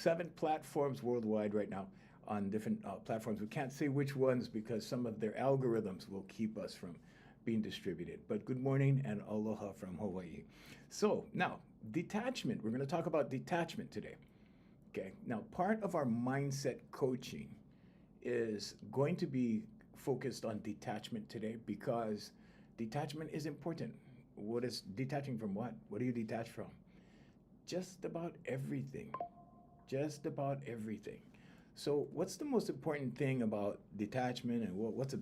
7 platforms worldwide right now on different platforms. We can't say which ones because some of their algorithms will keep us from being distributed. But good morning and aloha from Hawaii. So now, detachment. We're going to talk about detachment today. Okay. Now, part of our mindset coaching is going to be focused on detachment today because detachment is important. What is detaching from what? What do you detach from? Just about everything. Just about everything. So what's the most important thing about detachment and what's the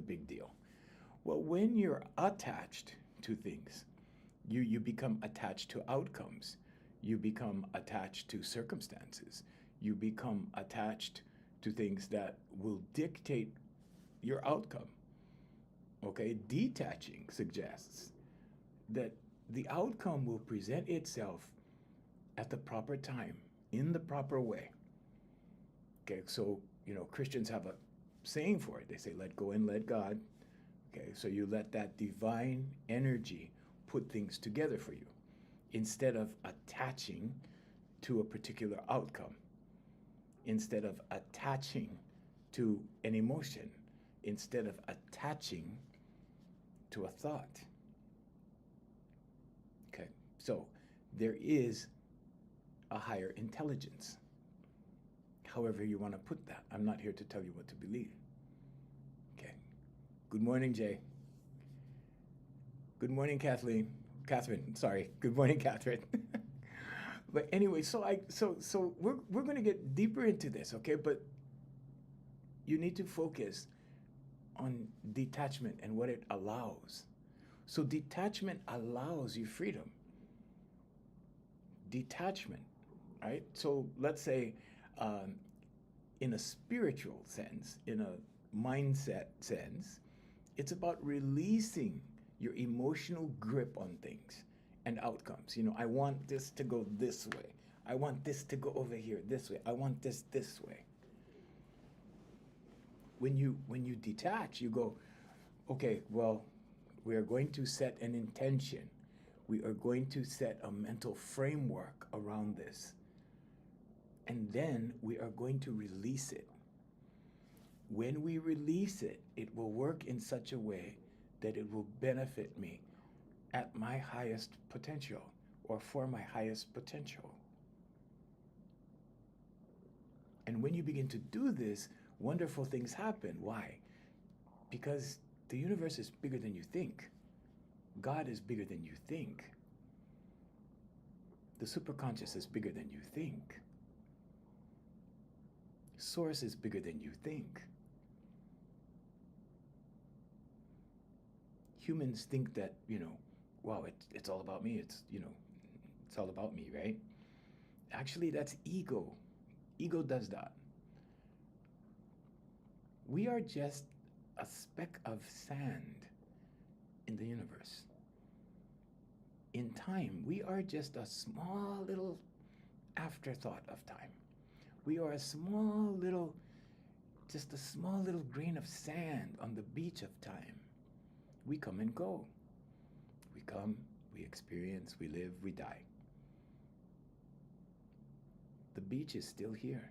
big deal? Well, when you're attached to things, you become attached to outcomes. You become attached to circumstances. You become attached to things that will dictate your outcome. Okay, detaching suggests that the outcome will present itself at the proper time, in the proper way. Okay, so, Christians have a saying for it. They say, let go and let God. Okay, so you let that divine energy put things together for you instead of attaching to a particular outcome, instead of attaching to an emotion, instead of attaching to a thought. Okay, so there is a higher intelligence. However you want to put that. I'm not here to tell you what to believe. Okay. Good morning, Jay. Good morning, Kathleen. Catherine, sorry. Good morning, Catherine. But anyway, so we're going to get deeper into this, okay? But you need to focus on detachment and what it allows. So detachment allows you freedom. Detachment, right? So let's say in a spiritual sense, in a mindset sense, it's about releasing your emotional grip on things and outcomes. I want this to go this way. I want this to go over here this way. I want this way. When you detach, you go, okay, well, we are going to set an intention. We are going to set a mental framework around this. And then we are going to release it. When we release it, it will work in such a way that it will benefit me at my highest potential or for my highest potential. And when you begin to do this, wonderful things happen. Why? Because the universe is bigger than you think. God is bigger than you think. The superconscious is bigger than you think. Source is bigger than you think. Humans think that, wow, it's all about me. It's all about me, right? Actually, that's ego. Ego does that. We are just a speck of sand in the universe. In time, we are just a small little afterthought of time. We are just a small little grain of sand on the beach of time. We come and go. We come, we experience, we live, we die. The beach is still here.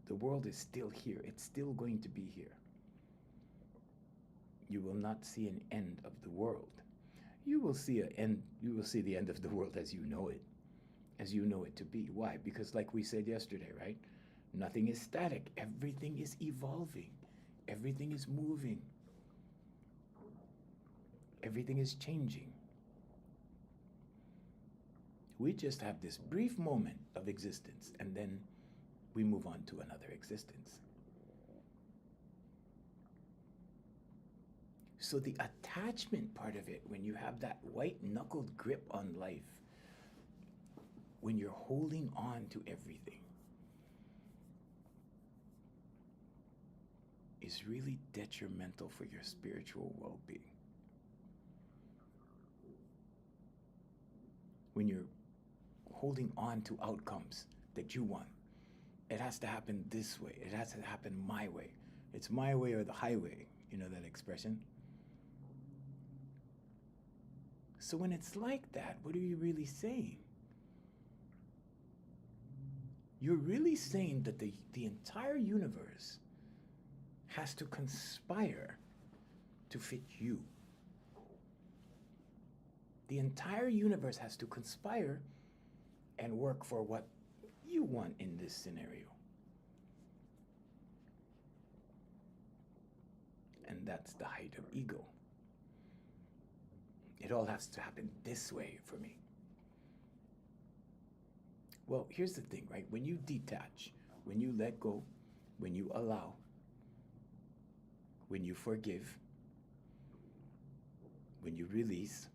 The world is still here. It's still going to be here. You will not see an end of the world. You will see the end of the world as you know it to be. Why? Because like we said yesterday, right? Nothing is static. Everything is evolving. Everything is moving. Everything is changing. We just have this brief moment of existence and then we move on to another existence. So the attachment part of it, when you have that white-knuckled grip on life, when you're holding on to everything, is really detrimental for your spiritual well-being. When you're holding on to outcomes that you want, it has to happen this way. It has to happen my way. It's my way or the highway. You know that expression? So when it's like that, what are you really saying? you're really saying that the entire universe has to conspire to fit you. The entire universe has to conspire and work for what you want in this scenario. And that's the height of ego. It all has to happen this way for me. Well, here's the thing, right? When you detach, when you let go, when you allow, when you forgive, when you release,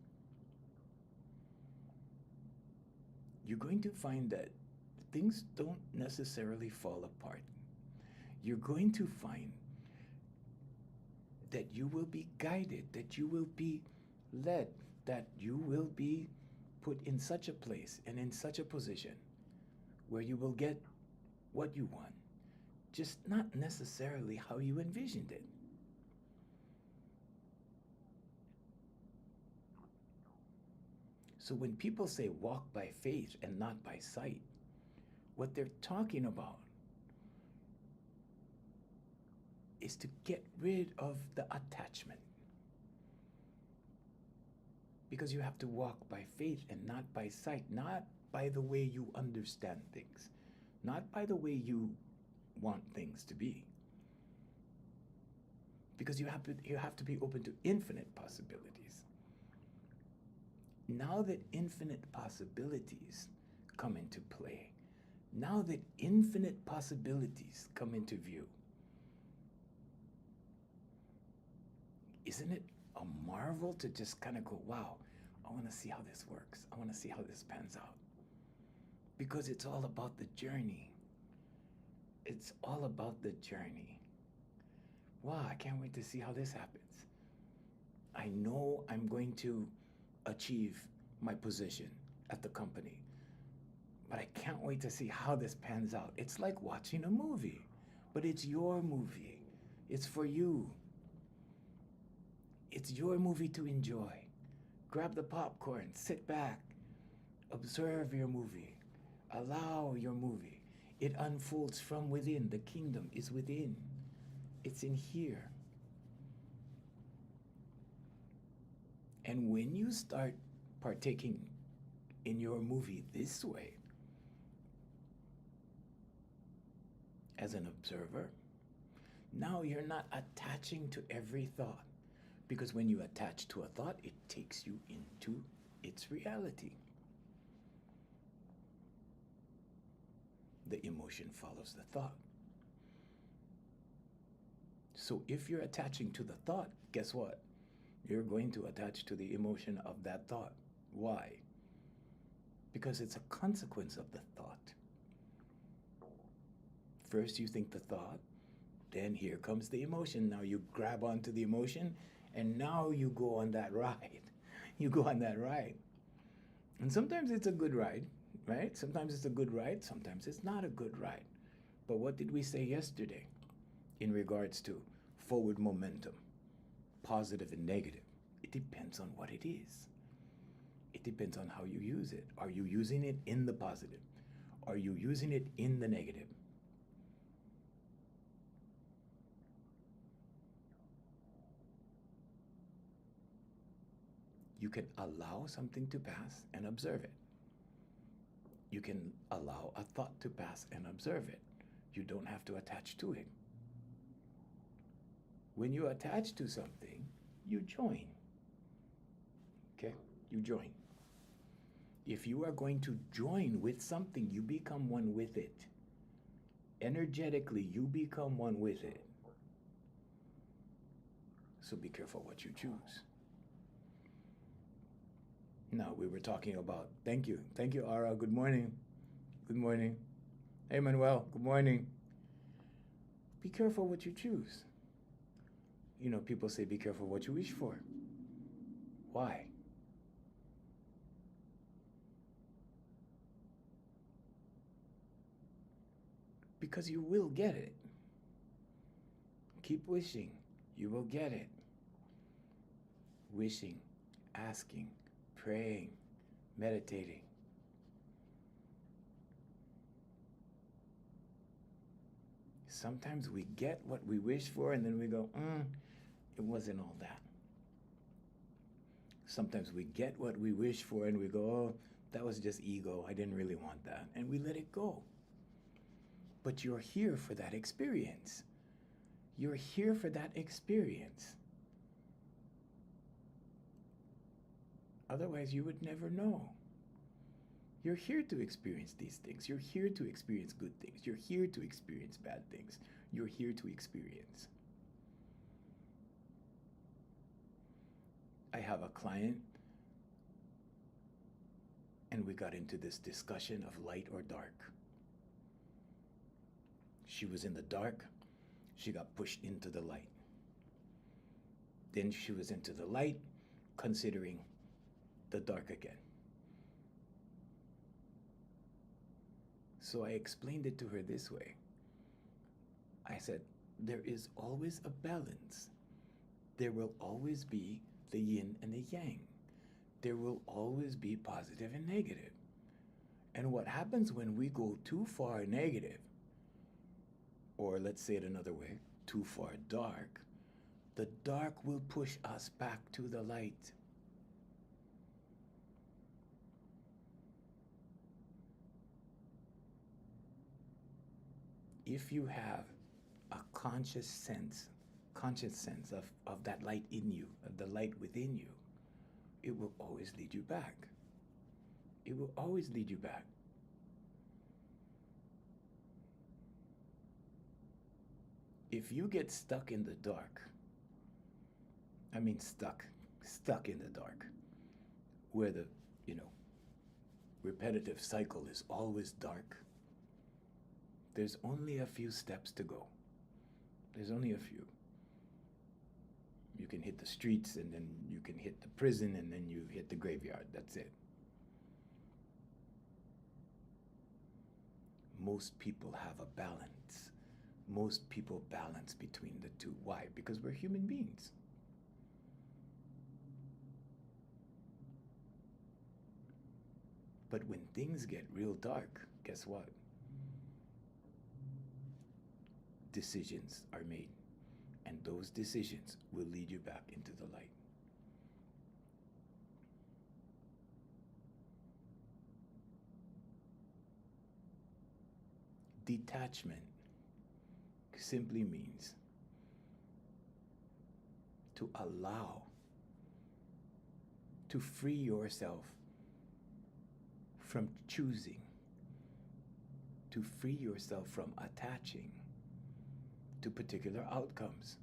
you're going to find that things don't necessarily fall apart. You're going to find that you will be guided, that you will be led, that you will be put in such a place and in such a position where you will get what you want, just not necessarily how you envisioned it. So when people say walk by faith and not by sight, what they're talking about is to get rid of the attachment. Because you have to walk by faith and not by sight, not by the way you understand things, not by the way you want things to be. Because you have to be open to infinite possibilities. Now that infinite possibilities come into play, now that infinite possibilities come into view, isn't it a marvel to just kind of go, wow, I want to see how this works. I want to see how this pans out. Because it's all about the journey. It's all about the journey. Wow, I can't wait to see how this happens. I know I'm going to achieve my position at the company, but I can't wait to see how this pans out. It's like watching a movie, but it's your movie. It's for you. It's your movie to enjoy. Grab the popcorn, sit back, observe your movie, allow your movie. It unfolds from within. The kingdom is within. It's in here. And when you start partaking in your movie this way, as an observer, now you're not attaching to every thought. Because when you attach to a thought, it takes you into its reality. The emotion follows the thought. So if you're attaching to the thought, guess what? You're going to attach to the emotion of that thought. Why? Because it's a consequence of the thought. First you think the thought, then here comes the emotion. Now you grab onto the emotion, and now you go on that ride. You go on that ride. And sometimes it's a good ride, right? Sometimes it's a good ride, sometimes it's not a good ride. But what did we say yesterday in regards to forward momentum? Positive and negative. It depends on what it is. It depends on how you use it. Are you using it in the positive? Are you using it in the negative? You can allow something to pass and observe it. You can allow a thought to pass and observe it. You don't have to attach to it. When you attach to something, you join. Okay? You join. If you are going to join with something, you become one with it. Energetically, you become one with it. So be careful what you choose. Now, we were talking about, thank you, Ara, good morning. Good morning. Hey, Manuel, good morning. Be careful what you choose. You know, people say be careful what you wish for. Why? Because you will get it. Keep wishing, you will get it. Wishing, asking, praying, meditating. sometimes we get what we wish for and then we go, it wasn't all that. Sometimes we get what we wish for and we go, oh, that was just ego. I didn't really want that. And we let it go. But you're here for that experience. You're here for that experience. Otherwise, you would never know. You're here to experience these things. You're here to experience good things. You're here to experience bad things. You're here to experience. I have a client, and we got into this discussion of light or dark. She was in the dark. She got pushed into the light. Then she was into the light, considering the dark again. So I explained it to her this way. I said, there is always a balance. There will always be the yin and the yang. There will always be positive and negative. And what happens when we go too far negative, or let's say it another way, too far dark, the dark will push us back to the light. If you have a conscious sense of that light in you, of the light within you, it will always lead you back. It will always lead you back. If you get stuck in the dark, I mean stuck in the dark, where the, repetitive cycle is always dark, there's only a few steps to go. There's only a few. You can hit the streets, and then you can hit the prison, and then you hit the graveyard. That's it. Most people have a balance. Most people balance between the two. Why? Because we're human beings. But when things get real dark, guess what? Decisions are made, and those decisions will lead you back into the light. Detachment simply means to allow, to free yourself from choosing, to free yourself from attaching to particular outcomes,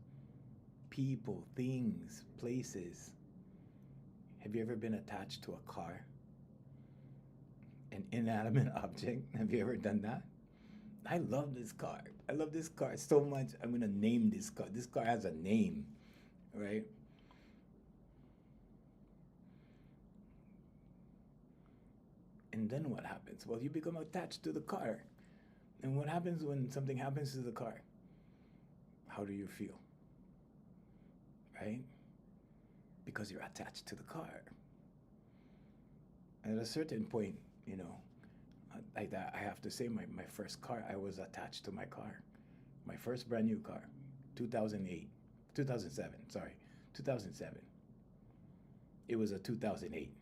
people, things, places. Have you ever been attached to a car? An inanimate object? Have you ever done that? I love this car. I love this car so much. I'm gonna name this car. This car has a name, right? And then what happens? Well, you become attached to the car. And what happens when something happens to the car? How do you feel? Right? Because you're attached to the car. At a certain point, like that, I have to say my first car, I was attached to my car. My first brand new car, 2007. It was a 2008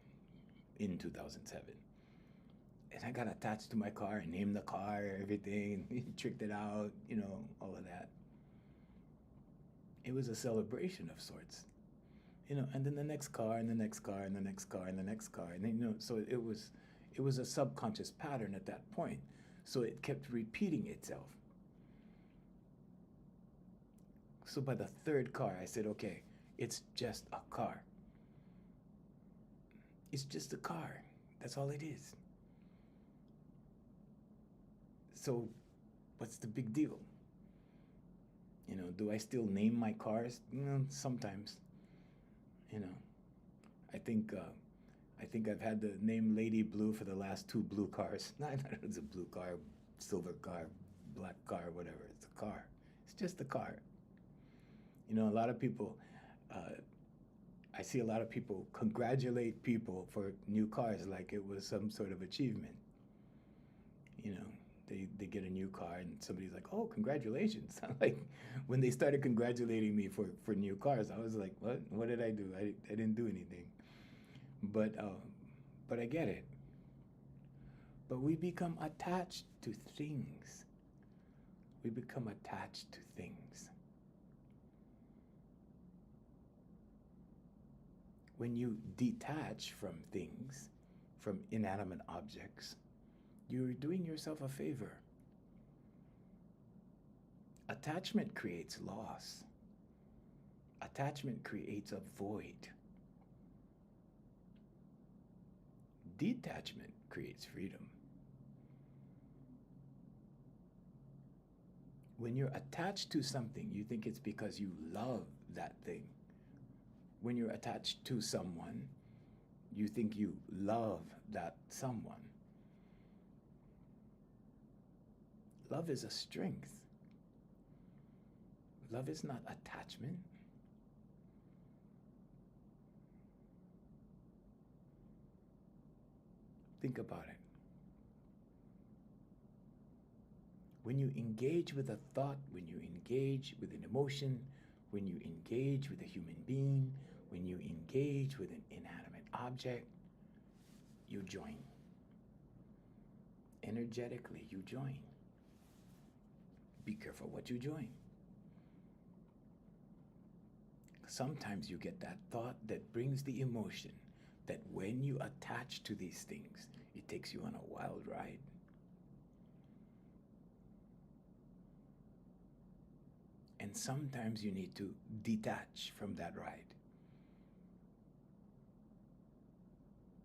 in 2007. And I got attached to my car and named the car, everything, tricked it out, all of that. It was a celebration of sorts, and then the next car, and the next car, and the next car, and the next car, and then, so it was a subconscious pattern at that point. So it kept repeating itself. So by the third car, I said, okay, it's just a car. It's just a car. That's all it is. So what's the big deal? Do I still name my cars? Sometimes. I think I've had the name Lady Blue for the last 2 blue cars. I thought it was a blue car, silver car, black car, whatever. It's a car. It's just a car. A lot of people, I see a lot of people congratulate people for new cars like it was some sort of achievement. they get a new car and somebody's like, "Oh, congratulations!" Like when they started congratulating me for new cars, I was like, "What? What did I do? I didn't do anything." But I get it. But we become attached to things. We become attached to things. When you detach from things, from inanimate objects, you're doing yourself a favor. Attachment creates loss. Attachment creates a void. Detachment creates freedom. When you're attached to something, you think it's because you love that thing. When you're attached to someone, you think you love that someone. Love is a strength. Love is not attachment. Think about it. When you engage with a thought, when you engage with an emotion, when you engage with a human being, when you engage with an inanimate object, you join. Energetically, you join. Be careful what you join. Sometimes you get that thought that brings the emotion that when you attach to these things, it takes you on a wild ride. And sometimes you need to detach from that ride.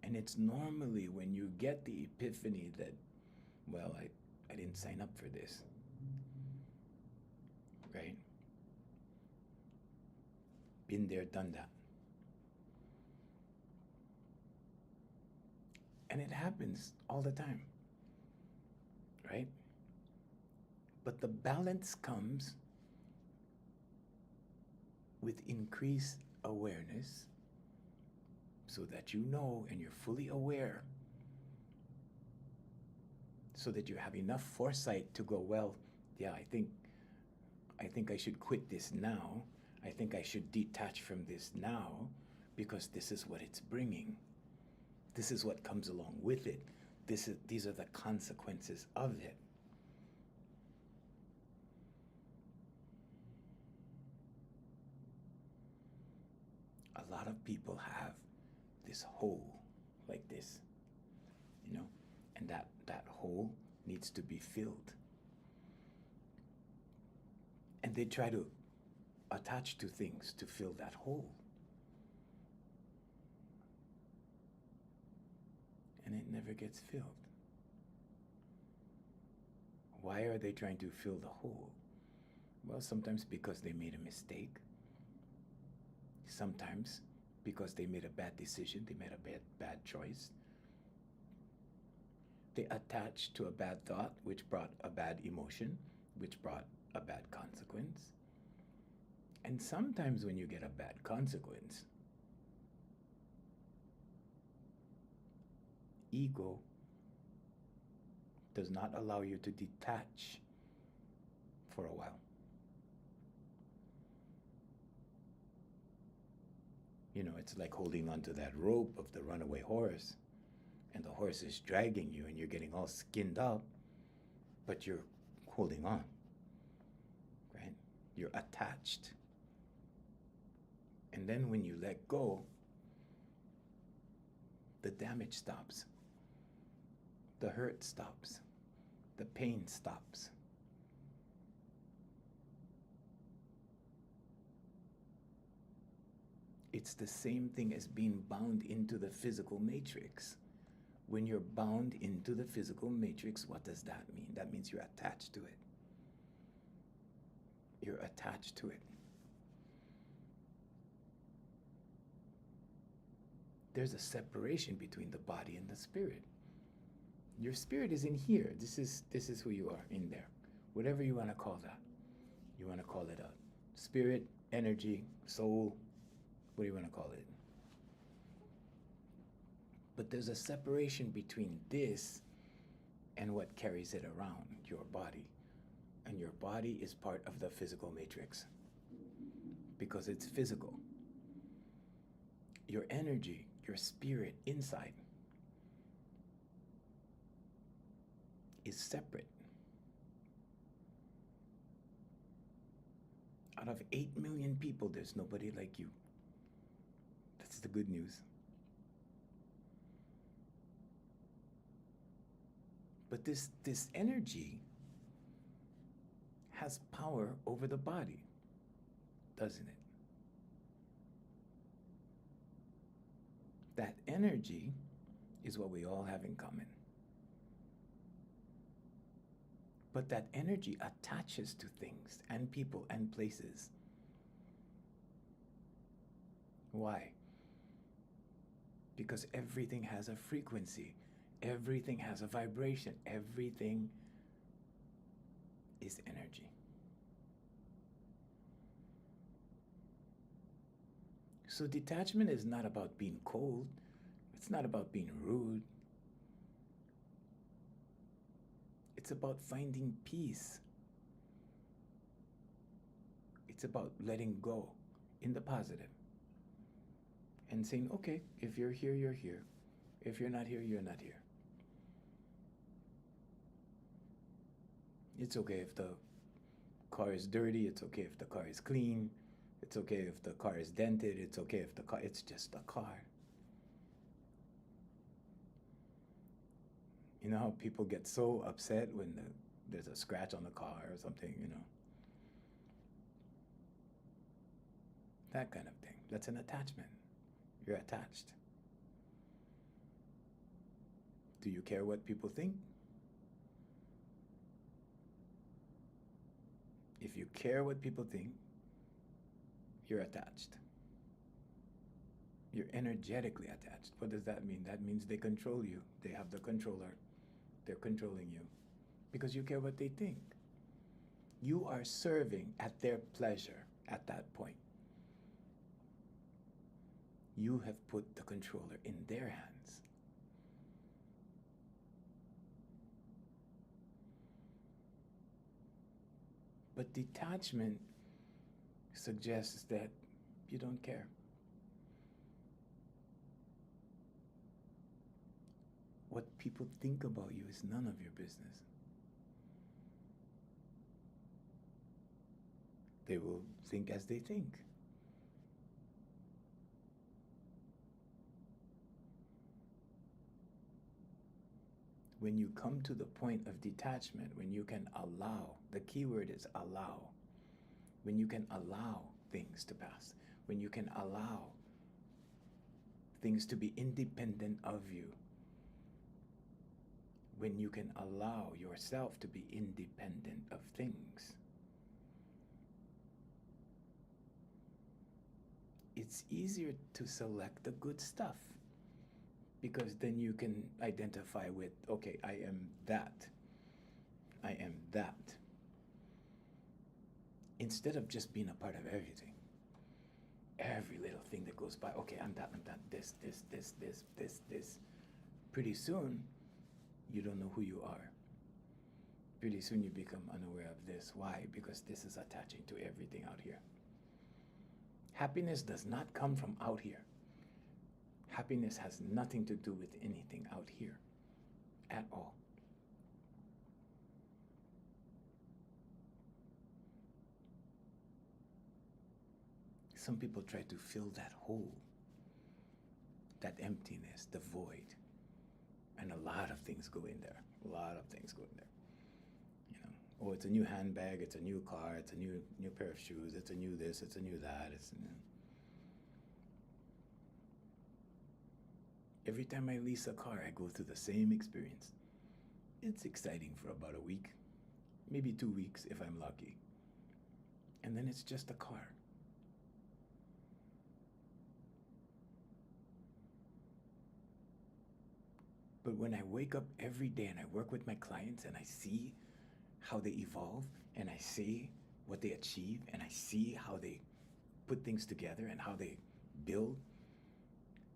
And it's normally when you get the epiphany that, well, I didn't sign up for this. Right? Been there, done that. And it happens all the time. Right? But the balance comes with increased awareness so that you know and you're fully aware so that you have enough foresight to go, well, yeah, I think I should quit this now. I think I should detach from this now because this is what it's bringing. This is what comes along with it. These are the consequences of it. A lot of people have this hole like this, and that hole needs to be filled. And they try to attach to things to fill that hole. And it never gets filled. Why are they trying to fill the hole? Well, sometimes because they made a mistake. Sometimes because they made a bad decision, they made a bad choice. They attached to a bad thought, which brought a bad emotion, which brought a bad consequence. And sometimes when you get a bad consequence, ego does not allow you to detach for a while. It's like holding onto that rope of the runaway horse, and the horse is dragging you and you're getting all skinned up, but you're holding on, right? You're attached. And then when you let go, the damage stops. The hurt stops. The pain stops. It's the same thing as being bound into the physical matrix. When you're bound into the physical matrix, what does that mean? That means you're attached to it. You're attached to it. There's a separation between the body and the spirit. Your spirit is in here. This is who you are in there. Whatever you want to call that. You want to call it a spirit, energy, soul, what do you want to call it? But there's a separation between this and what carries it around, your body. And your body is part of the physical matrix because it's physical. Your energy, your spirit inside is separate. Out of 8 million people, there's nobody like you. That's the good news. But this energy has power over the body, doesn't it? That energy is what we all have in common. But that energy attaches to things and people and places. Why? Because everything has a frequency. Everything has a vibration. Everything is energy. So detachment is not about being cold. It's not about being rude. It's about finding peace. It's about letting go in the positive and saying, okay, if you're here, you're here. If you're not here, you're not here. It's okay if the car is dirty. It's okay if the car is clean. It's okay if the car is dented. It's okay if the car, it's just a car. You know how people get so upset when there's a scratch on the car or something, you know? That kind of thing. That's an attachment. You're attached. Do you care what people think? If you care what people think, you're attached. You're energetically attached. What does that mean? That means they control you. They have the controller. They're controlling you because you care what they think. You are serving at their pleasure at that point. You have put the controller in their hands. But detachment suggests that you don't care. What people think about you is none of your business. They will think as they think. When you come to the point of detachment, when you can allow, the key word is allow. When you can allow things to pass, when you can allow things to be independent of you, when you can allow yourself to be independent of things, it's easier to select the good stuff because then you can identify with, okay, I am that. I am that. Instead of just being a part of everything. Every little thing that goes by, okay, I'm that, this. Pretty soon, you don't know who you are. Pretty soon you become unaware of this. Why? Because this is attaching to everything out here. Happiness does not come from out here. Happiness has nothing to do with anything out here at all. Some people try to fill that hole, that emptiness, the void. And a lot of things go in there. A lot of things go in there. You know, oh, it's a new handbag, it's a new car, it's a new pair of shoes, it's a new this, it's a new that. Every time I lease a car, I go through the same experience. It's exciting for about a week, maybe 2 weeks if I'm lucky. And then it's just a car. But when I wake up every day and I work with my clients and I see how they evolve and I see what they achieve and I see how they put things together and how they build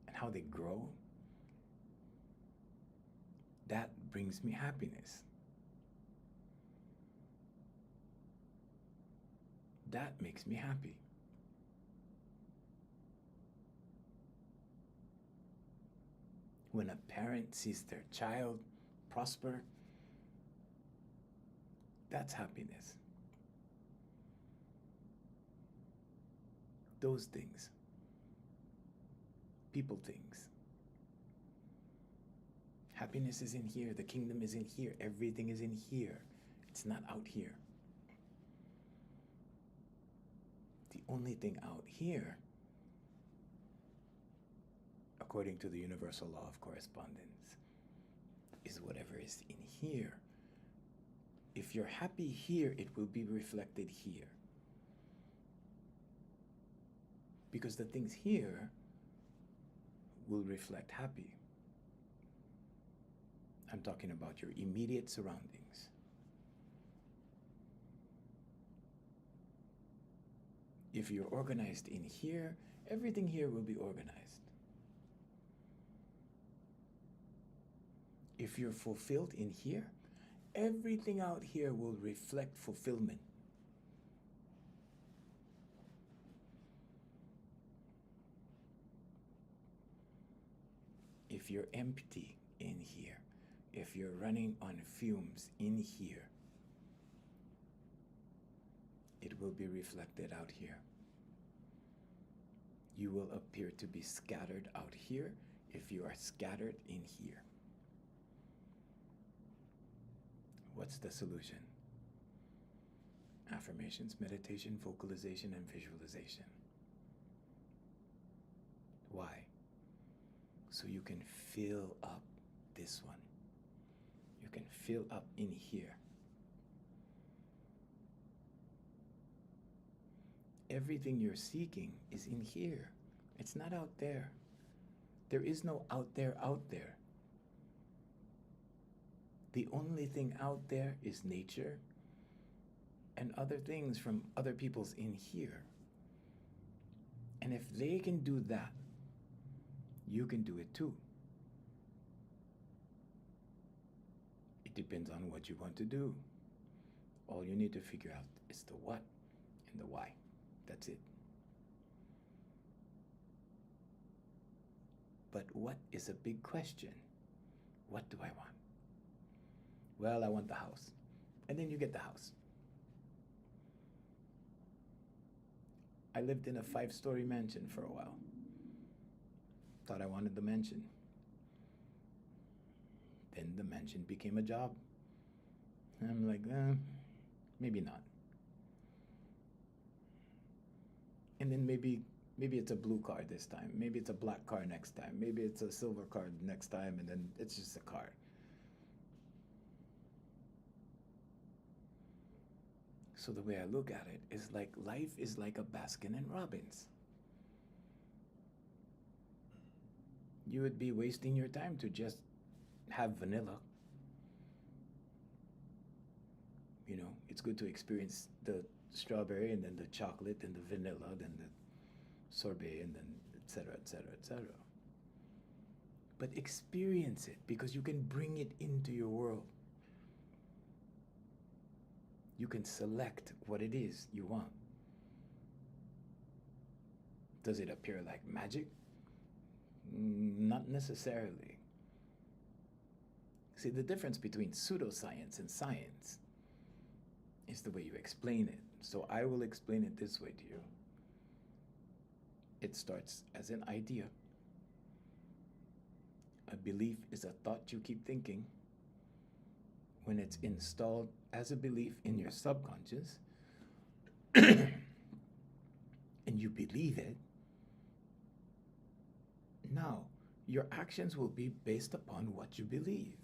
and how they grow, that brings me happiness. That makes me happy. When a parent sees their child prosper, that's happiness. Those things. People things. Happiness is in here. The kingdom is in here. Everything is in here. It's not out here. The only thing out here, according to the universal law of correspondence, is whatever is in here. If you're happy here, it will be reflected here. Because the things here will reflect happy. I'm talking about your immediate surroundings. If you're organized in here, everything here will be organized. If you're fulfilled in here, everything out here will reflect fulfillment. If you're empty in here, if you're running on fumes in here, it will be reflected out here. You will appear to be scattered out here if you are scattered in here. What's the solution? Affirmations, meditation, vocalization, and visualization. Why? So you can fill up this one. You can fill up in here. Everything you're seeking is in here. It's not out there. There is no out there out there. The only thing out there is nature and other things from other people's in here. And if they can do that, you can do it too. It depends on what you want to do. All you need to figure out is the what and the why. That's it. But what is a big question? What do I want? Well, I want the house. And then you get the house. I lived in a 5-story mansion for a while. Thought I wanted the mansion. Then the mansion became a job. And I'm like, maybe not. And then maybe it's a blue car this time. Maybe it's a black car next time. Maybe it's a silver car next time, and then it's just a car. So the way I look at it is like life is like a Baskin and Robbins. You would be wasting your time to just have vanilla. You know, it's good to experience the strawberry and then the chocolate and the vanilla, then the sorbet, and then et cetera, et cetera, et cetera. But experience it because you can bring it into your world. You can select what it is you want. Does it appear like magic? Not necessarily. See, the difference between pseudoscience and science is the way you explain it. So I will explain it this way to you. It starts as an idea. A belief is a thought you keep thinking. When it's installed as a belief in your subconscious, and you believe it, now your actions will be based upon what you believe.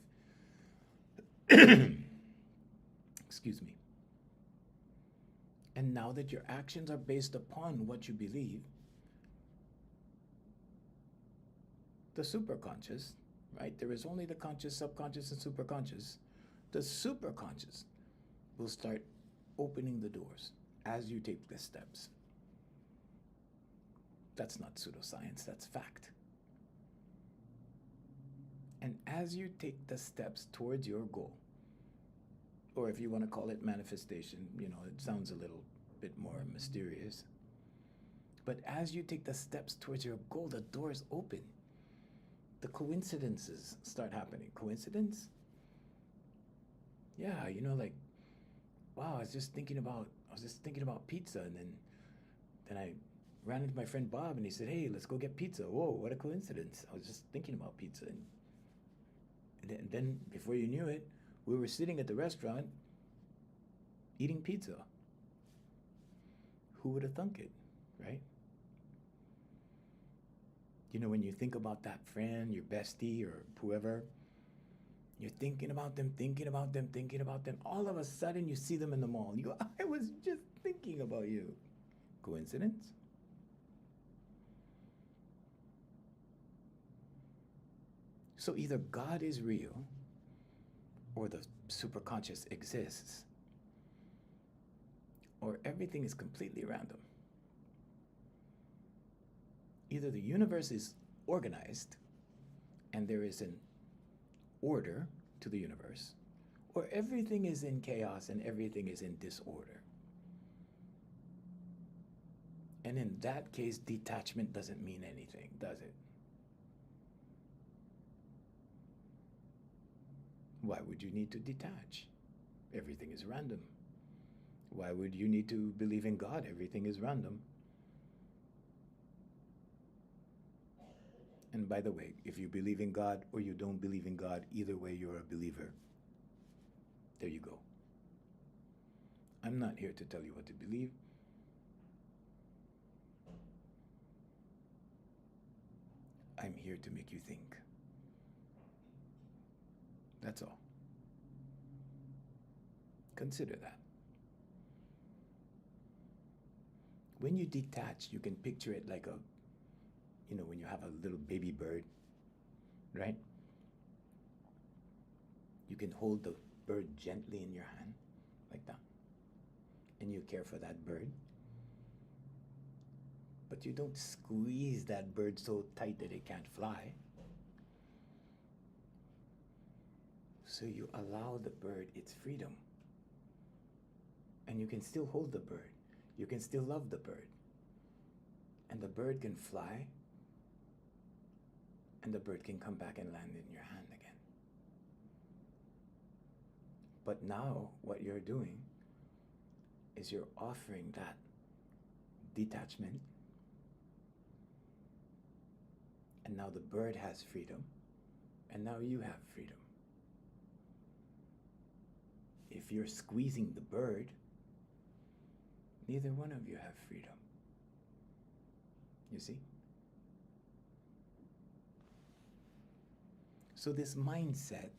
Excuse me. And now that your actions are based upon what you believe, the superconscious, right? There is only the conscious, subconscious, and superconscious. The superconscious will start opening the doors as you take the steps. That's not pseudoscience, that's fact. And as you take the steps towards your goal, or if you want to call it manifestation, it sounds a little bit more mysterious. But as you take the steps towards your goal, the doors open. The coincidences start happening. Coincidence? Yeah, like, wow, I was just thinking about pizza, and then I ran into my friend Bob, and he said, "Hey, let's go get pizza." Whoa, what a coincidence! I was just thinking about pizza, and then before you knew it, we were sitting at the restaurant eating pizza. Who would have thunk it, right? When you think about that friend, your bestie, or whoever, you're thinking about them, thinking about them, thinking about them. All of a sudden, you see them in the mall. You go, "I was just thinking about you." Coincidence? So either God is real or the superconscious exists, or everything is completely random. Either the universe is organized and there is an order to the universe, or everything is in chaos and everything is in disorder. And in that case, detachment doesn't mean anything, does it? Why would you need to detach? Everything is random. Why would you need to believe in God? Everything is random. And by the way, if you believe in God or you don't believe in God, either way, you're a believer. There you go. I'm not here to tell you what to believe. I'm here to make you think. That's all. Consider that. When you detach, you can picture it like when you have a little baby bird, right? You can hold the bird gently in your hand, like that. And you care for that bird. But you don't squeeze that bird so tight that it can't fly. So you allow the bird its freedom. And you can still hold the bird. You can still love the bird. And the bird can fly. And the bird can come back and land in your hand again. But now what you're doing is you're offering that detachment. And now the bird has freedom. And now you have freedom. If you're squeezing the bird, neither one of you have freedom. You see? So this mindset,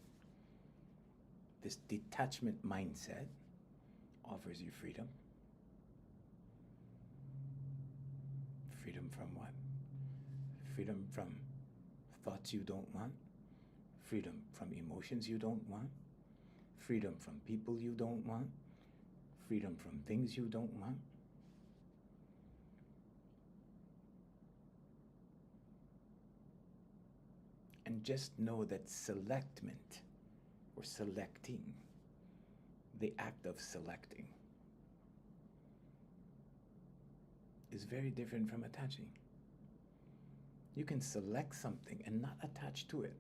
this detachment mindset, offers you freedom. Freedom from what? Freedom from thoughts you don't want. Freedom from emotions you don't want. Freedom from people you don't want. Freedom from things you don't want. And just know that selectment, or selecting, the act of selecting, is very different from attaching. You can select something and not attach to it.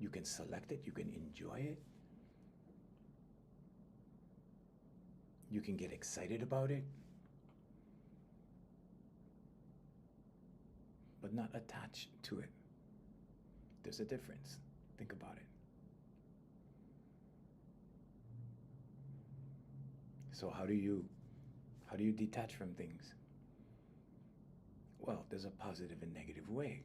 You can select it, you can enjoy it. You can get excited about it, but not attach to it. There's a difference. Think about it. So how do you detach from things? Well, there's a positive and negative way.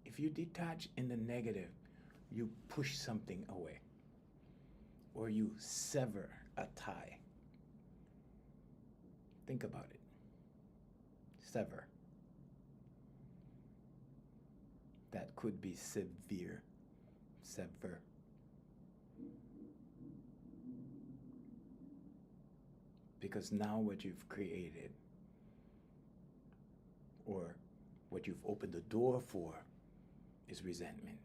If you detach in the negative, you push something away, or you sever a tie. Think about it. Sever. That could be severe. Sever. Because now what you've created, or What you've opened the door for is resentment.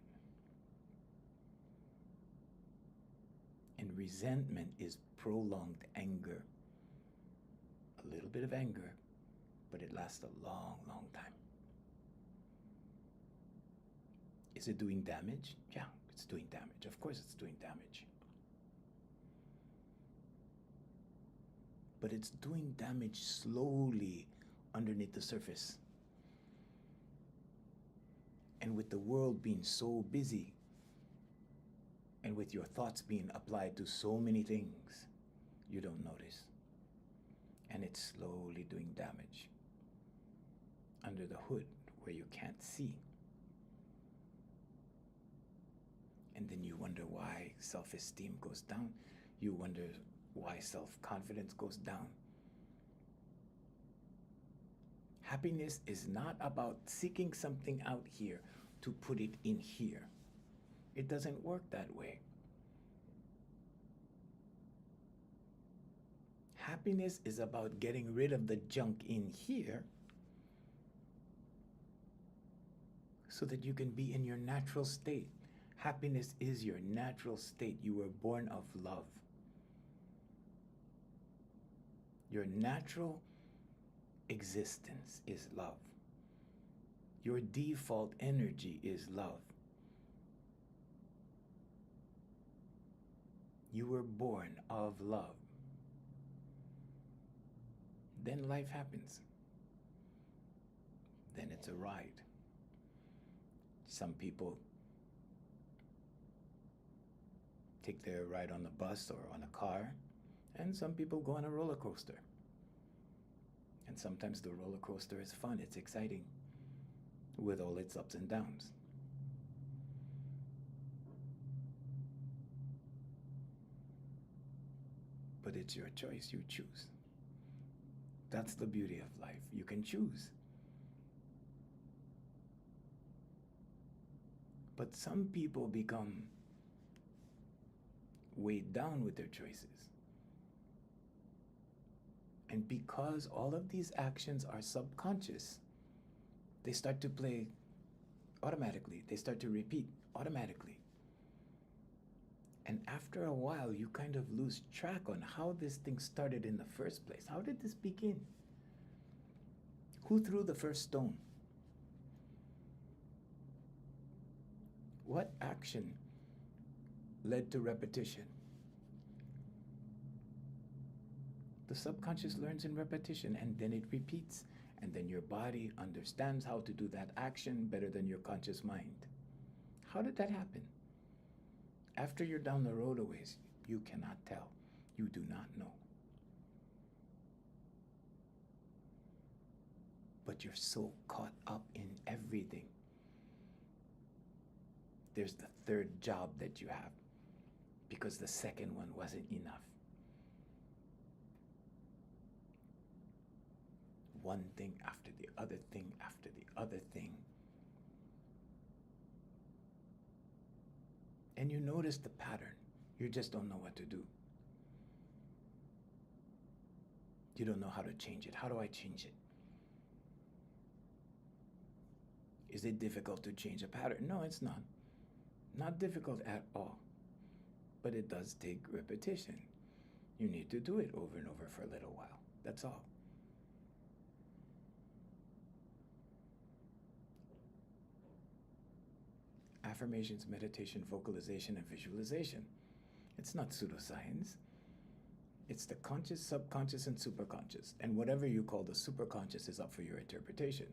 And resentment is prolonged anger. A little bit of anger, but it lasts a long, long time. Is it doing damage? Yeah, it's doing damage. Of course it's doing damage. But it's doing damage slowly underneath the surface. And with the world being so busy, and with your thoughts being applied to so many things, you don't notice. And it's slowly doing damage under the hood where you can't see. And then you wonder why self-esteem goes down. You wonder why self-confidence goes down. Happiness is not about seeking something out here to put it in here. It doesn't work that way. Happiness is about getting rid of the junk in here so that you can be in your natural state. Happiness is your natural state. You were born of love. Your natural existence is love. Your default energy is love. You were born of love. Then life happens. Then it's a ride. Some people take their ride on the bus or on a car, and some people go on a roller coaster. And sometimes the roller coaster is fun, it's exciting, with all its ups and downs. But it's your choice, you choose. That's the beauty of life. You can choose. But some people become weighed down with their choices. And because all of these actions are subconscious, they start to play automatically. They start to repeat automatically. And after a while, you kind of lose track on how this thing started in the first place. How did this begin? Who threw the first stone? What action led to repetition? The subconscious learns in repetition, and then it repeats. And then your body understands how to do that action better than your conscious mind. How did that happen? After you're down the road a ways, you cannot tell. You do not know. But you're so caught up in everything. There's the third job that you have because the second one wasn't enough. One thing after the other thing after the other thing. And you notice the pattern. You just don't know what to do. You don't know how to change it. How do I change it? Is it difficult to change a pattern? No, it's not. Not difficult at all. But it does take repetition. You need to do it over and over for a little while. That's all. Affirmations, meditation, vocalization, and visualization. It's not pseudoscience. It's the conscious, subconscious, and superconscious. And whatever you call the superconscious is up for your interpretation.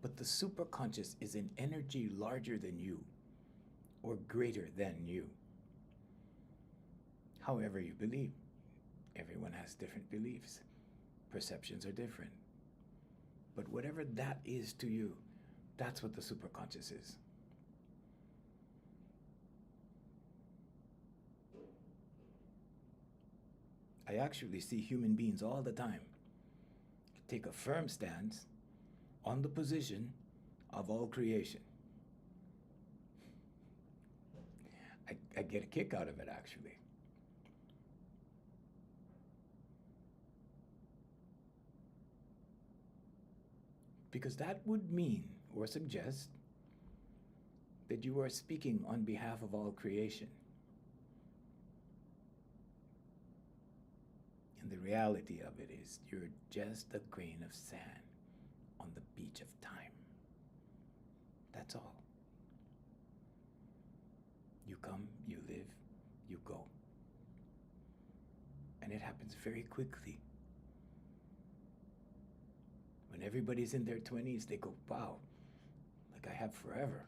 But the superconscious is an energy larger than you or greater than you. However you believe. Everyone has different beliefs. Perceptions are different. But whatever that is to you, that's what the superconscious is. I actually see human beings all the time take a firm stance on the position of all creation. I get a kick out of it, actually. Because that would mean or suggest that you are speaking on behalf of all creation. And the reality of it is you're just a grain of sand on the beach of time. That's all. You come, you live, you go. And it happens very quickly. When everybody's in their 20s, they go, wow, like I have forever.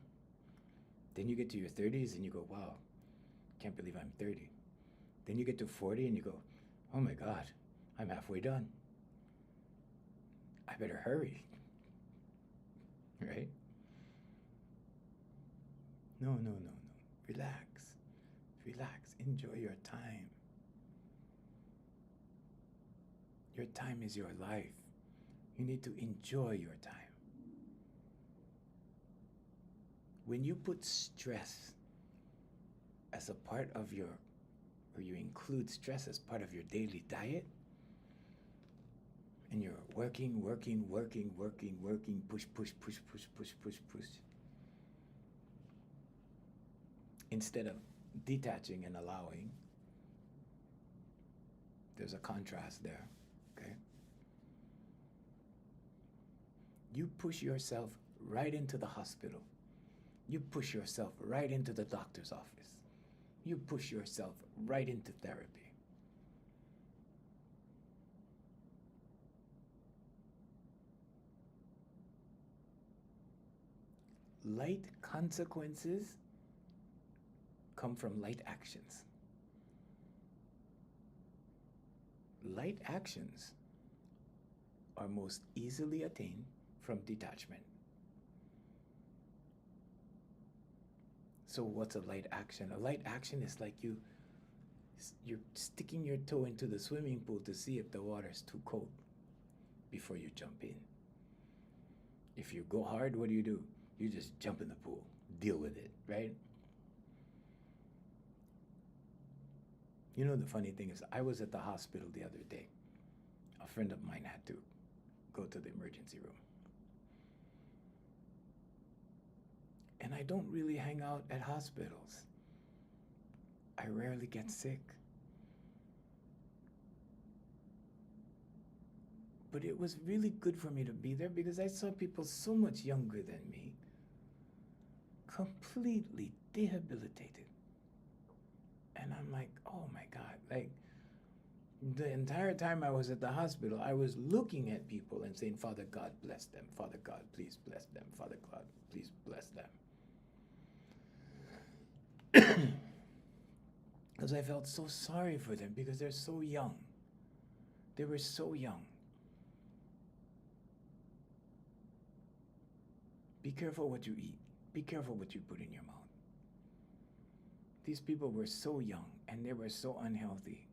Then you get to your 30s and you go, wow, can't believe I'm 30. Then you get to 40 and you go, oh my God, I'm halfway done. I better hurry. Right? No. Relax. Relax. Enjoy your time. Your time is your life. You need to enjoy your time. When you put stress as a part of your, or you include stress as part of your daily diet, and you're working, push, instead of detaching and allowing, there's a contrast there, okay? You push yourself right into the hospital. You push yourself right into the doctor's office. You push yourself right into therapy. Light consequences come from light actions. Light actions are most easily attained from detachment. So what's a light action? A light action is like you're sticking your toe into the swimming pool to see if the water's too cold before you jump in. If you go hard, what do? You just jump in the pool, deal with it, right? You know, the funny thing is, I was at the hospital the other day. A friend of mine had to go to the emergency room. And I don't really hang out at hospitals. I rarely get sick. But it was really good for me to be there because I saw people so much younger than me, completely debilitated. And I'm like, oh my God, like the entire time I was at the hospital, I was looking at people and saying, Father God, bless them. Father God, please bless them. Father God, please bless them. Because I felt so sorry for them because they're so young. They were so young. Be careful what you eat. Be careful what you put in your mouth. These people were so young and they were so unhealthy.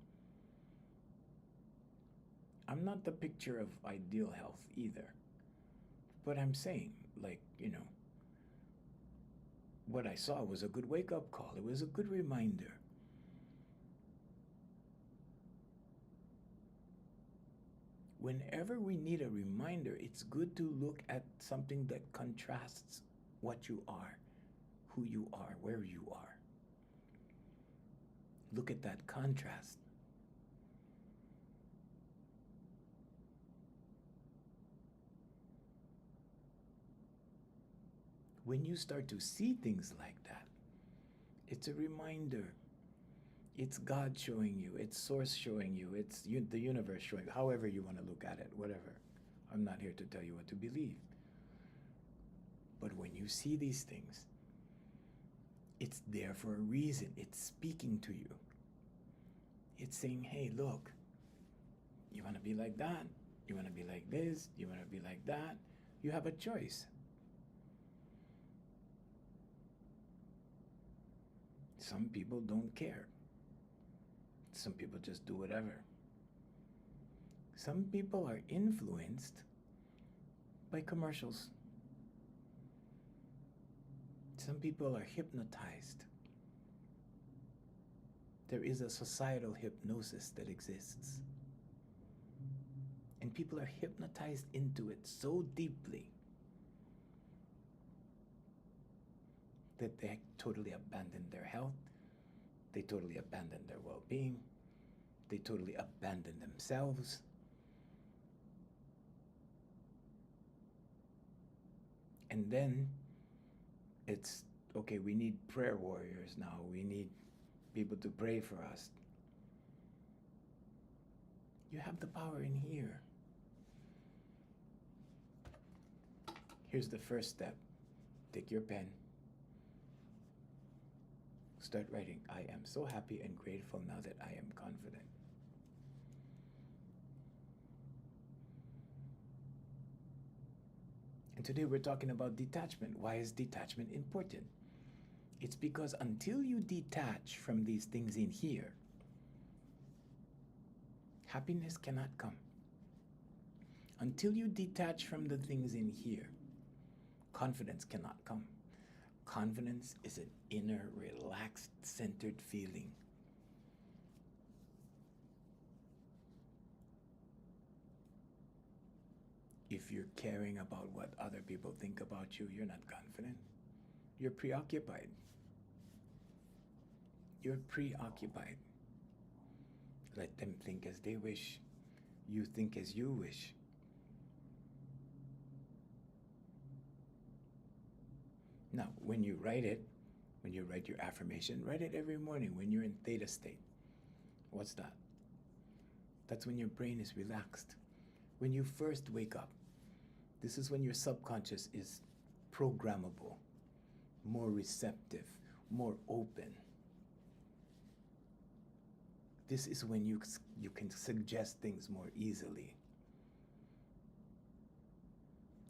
I'm not the picture of ideal health either. But I'm saying, like, you know, what I saw was a good wake-up call. It was a good reminder. Whenever we need a reminder, it's good to look at something that contrasts what you are, who you are, where you are. Look at that contrast. When you start to see things like that, it's a reminder. It's God showing you, it's Source showing you, it's the universe showing you, however you want to look at it, whatever. I'm not here to tell you what to believe. But when you see these things, it's there for a reason. It's speaking to you. It's saying, hey, look, you want to be like that? You want to be like this? You want to be like that? You have a choice. Some people don't care. Some people just do whatever. Some people are influenced by commercials. Some people are hypnotized. There is a societal hypnosis that exists. And people are hypnotized into it so deeply that they totally abandon their health, they totally abandon their well-being, they totally abandon themselves. And then it's, okay, we need prayer warriors now. We need people to pray for us. You have the power in here. Here's the first step. Take your pen. Start writing. I am so happy and grateful now that I am confident. And today we're talking about detachment. Why is detachment important? It's because until you detach from these things in here, happiness cannot come. Until you detach from the things in here, confidence cannot come. Confidence is an inner, relaxed, centered feeling. If you're caring about what other people think about you, you're not confident. You're preoccupied. You're preoccupied. Let them think as they wish. You think as you wish. Now, when you write it, when you write your affirmation, write it every morning when you're in theta state. What's that? That's when your brain is relaxed. When you first wake up, this is when your subconscious is programmable, more receptive, more open. This is when you can suggest things more easily.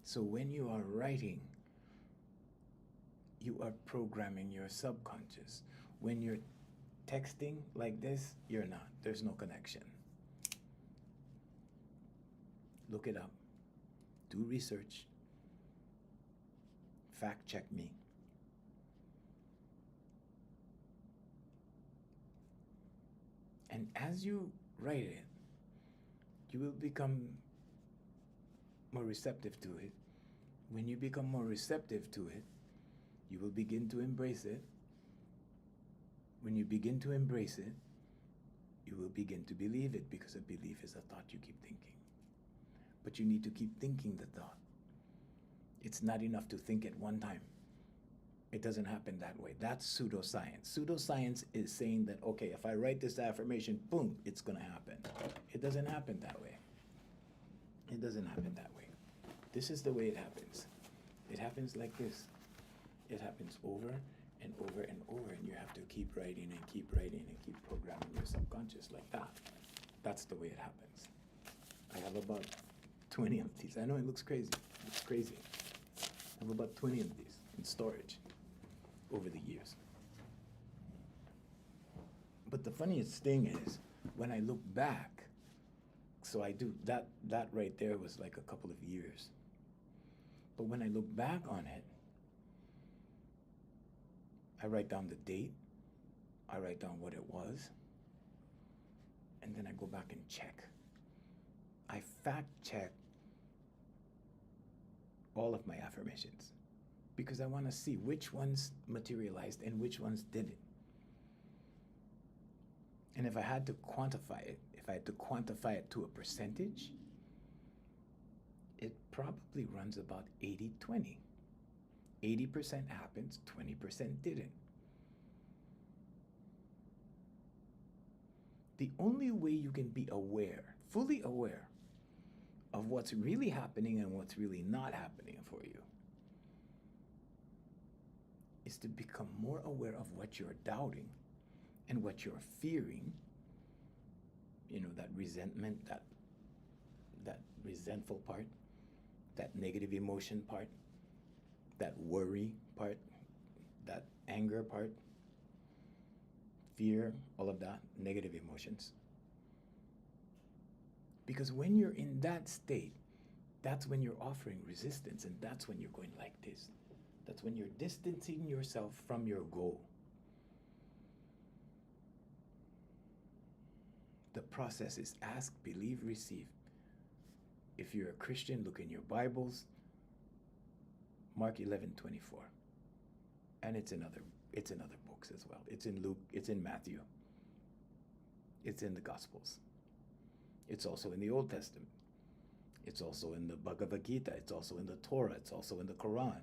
So when you are writing, you are programming your subconscious. When you're texting like this, you're not. There's no connection. Look it up. Do research. Fact check me. And as you write it, you will become more receptive to it. When you become more receptive to it, you will begin to embrace it. When you begin to embrace it, you will begin to believe it, because a belief is a thought you keep thinking. But you need to keep thinking the thought. It's not enough to think it one time. It doesn't happen that way. That's pseudoscience. Pseudoscience is saying that, okay, if I write this affirmation, boom, it's going to happen. It doesn't happen that way. It doesn't happen that way. This is the way it happens. It happens like this. It happens over and over and over, and you have to keep writing and keep writing and keep programming your subconscious like that. That's the way it happens. I have about 20 of these. I know it looks crazy. It's crazy. I have about 20 of these in storage over the years. But the funniest thing is, when I look back, so I do, that right there was like a couple of years. But when I look back on it, I write down the date, I write down what it was, and then I go back and check. I fact check all of my affirmations, because I want to see which ones materialized and which ones didn't. And if I had to quantify it, if I had to quantify it to a percentage, it probably runs about 80-20. 80% happens, 20% didn't. The only way you can be aware, fully aware, of what's really happening and what's really not happening for you is to become more aware of what you're doubting and what you're fearing. You know, that resentment, that resentful part, that negative emotion part, that worry part, that anger part, fear, all of that, negative emotions. Because when you're in that state, that's when you're offering resistance, and that's when you're going like this. That's when you're distancing yourself from your goal. The process is ask, believe, receive. If you're a Christian, look in your Bibles. Mark 11:24. And it's in other books as well. It's in Luke, it's in Matthew, it's in the Gospels. It's also in the Old Testament. It's also in the Bhagavad Gita. It's also in the Torah. It's also in the Quran.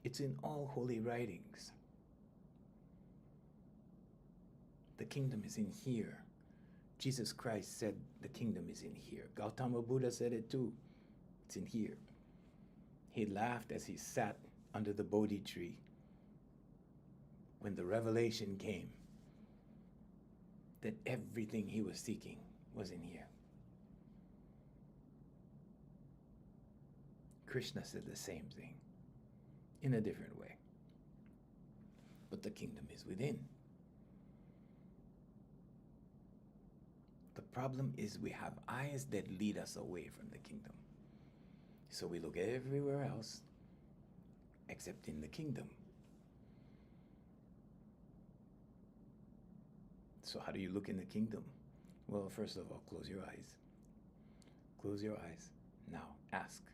It's in all holy writings. The kingdom is in here. Jesus Christ said the kingdom is in here. Gautama Buddha said it too. It's in here. He laughed as he sat under the Bodhi tree when the revelation came that everything he was seeking was in here. Krishna said the same thing in a different way. But the kingdom is within. The problem is we have eyes that lead us away from the kingdom. So we look everywhere else except in the kingdom. So how do you look in the kingdom? Well, first of all, close your eyes. Close your eyes. Now, ask.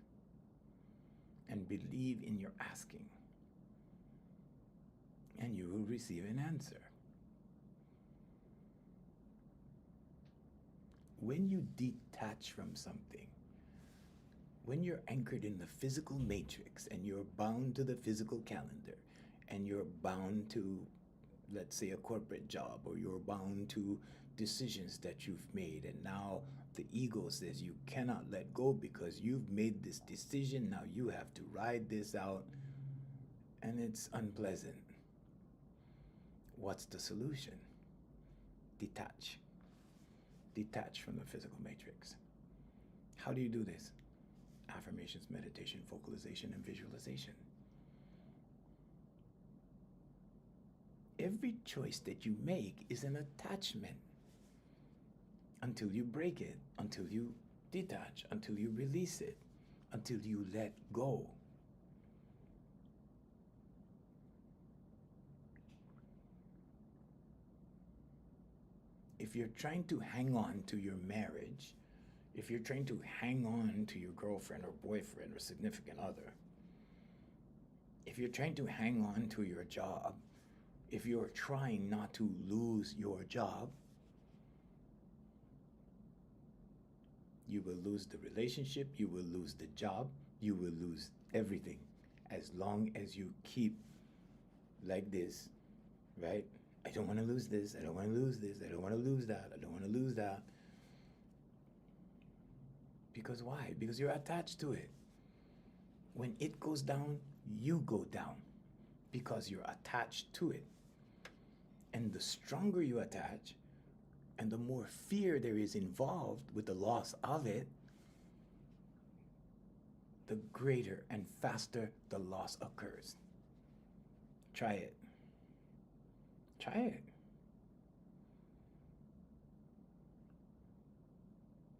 And believe in your asking. And you will receive an answer. When you detach from something, when you're anchored in the physical matrix and you're bound to the physical calendar and you're bound to, let's say, a corporate job, or you're bound to decisions that you've made, and now the ego says you cannot let go because you've made this decision, now you have to ride this out, and it's unpleasant. What's the solution? Detach. Detach from the physical matrix. How do you do this? Affirmations, meditation, vocalization, and visualization. Every choice that you make is an attachment until you break it, until you detach, until you release it, until you let go. If you're trying to hang on to your marriage, if you're trying to hang on to your girlfriend or boyfriend or significant other, if you're trying to hang on to your job, if you're trying not to lose your job, you will lose the relationship, you will lose the job, you will lose everything as long as you keep like this, right? I don't want to lose this, I don't want to lose this, I don't want to lose that, I don't want to lose that. Because why? Because you're attached to it. When it goes down, you go down because you're attached to it. And the stronger you attach, and the more fear there is involved with the loss of it, the greater and faster the loss occurs. Try it. Try it.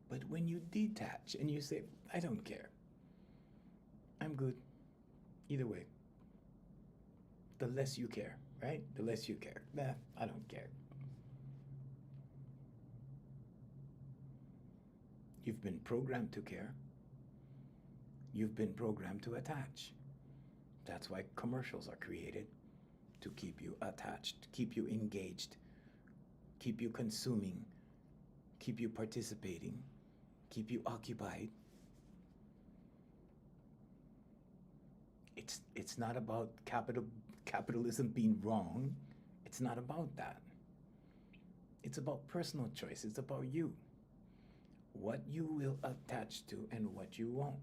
But when you detach and you say, I don't care, I'm good, either way, the less you care, right? The less you care. Nah, I don't care. You've been programmed to care. You've been programmed to attach. That's why commercials are created, to keep you attached, keep you engaged, keep you consuming, keep you participating, keep you occupied. It's not about capitalism being wrong. It's not about that. It's about personal choice. It's about you. What you will attach to and what you won't.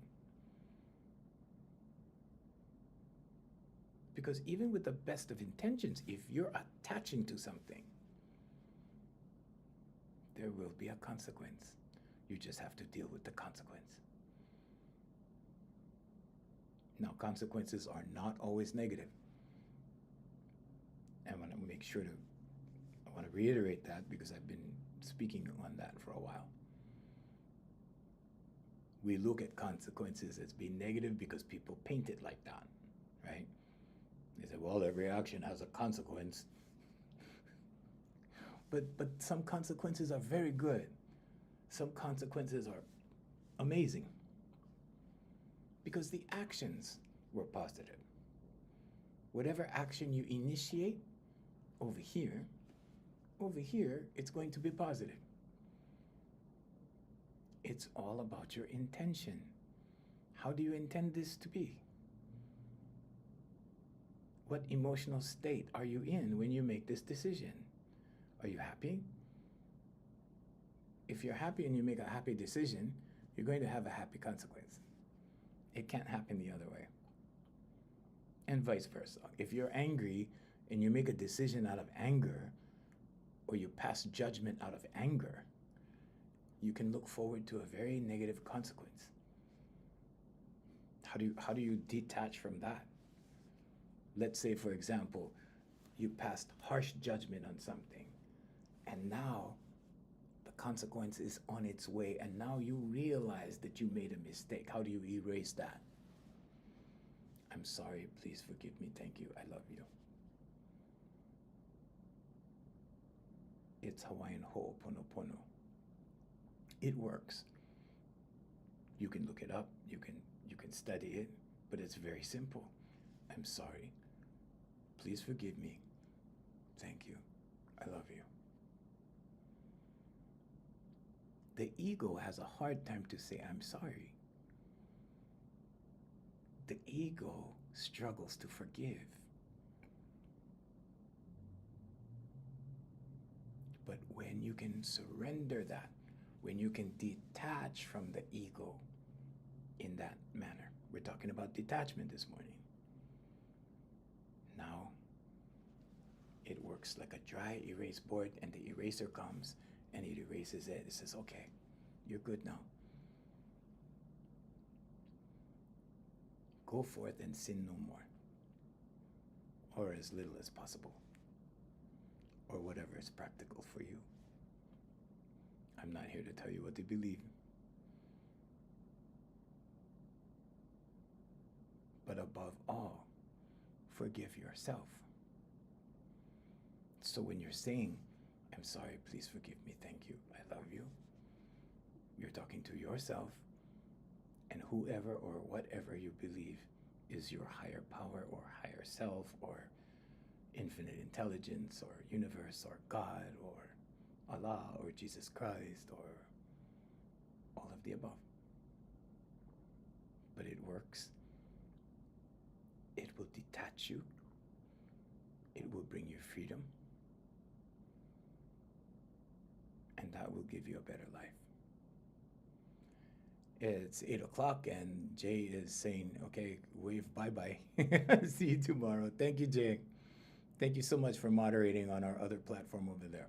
Because even with the best of intentions, if you're attaching to something, there will be a consequence. You just have to deal with the consequence. Now, consequences are not always negative. And I want to reiterate that because I've been speaking on that for a while. We look at consequences as being negative because people paint it like that, right? They say, well, every action has a consequence. But some consequences are very good. Some consequences are amazing because the actions were positive. Whatever action you initiate over here, it's going to be positive. It's all about your intention. How do you intend this to be? What emotional state are you in when you make this decision? Are you happy? If you're happy and you make a happy decision, you're going to have a happy consequence. It can't happen the other way. And vice versa. If you're angry and you make a decision out of anger, or you pass judgment out of anger, you can look forward to a very negative consequence. How do you detach from that? Let's say, for example, you passed harsh judgment on something, and now the consequence is on its way, and now you realize that you made a mistake. How do you erase that? I'm sorry, please forgive me, thank you, I love you. It's Hawaiian ho'oponopono. It works. You can look it up, you can study it, but it's very simple. I'm sorry. Please forgive me. Thank you. I love you. The ego has a hard time to say I'm sorry. The ego struggles to forgive. But when you can surrender that, when you can detach from the ego in that manner, we're talking about detachment this morning. Now, it works like a dry erase board, and the eraser comes and it erases it. It says, okay, you're good now. Go forth and sin no more, or as little as possible, or whatever is practical for you. I'm not here to tell you what to believe. But above all, forgive yourself. So when you're saying, I'm sorry, please forgive me, thank you, I love you, you're talking to yourself and whoever or whatever you believe is your higher power or higher self or infinite intelligence or universe or God or Allah or Jesus Christ or all of the above. But it works. It will detach you. It will bring you freedom. And that will give you a better life. It's 8 o'clock and Jay is saying, okay, wave bye-bye. See you tomorrow. Thank you, Jay. Thank you so much for moderating on our other platform over there.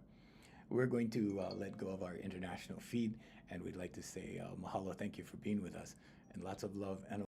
We're going to let go of our international feed, and we'd like to say mahalo, thank you for being with us, and lots of love and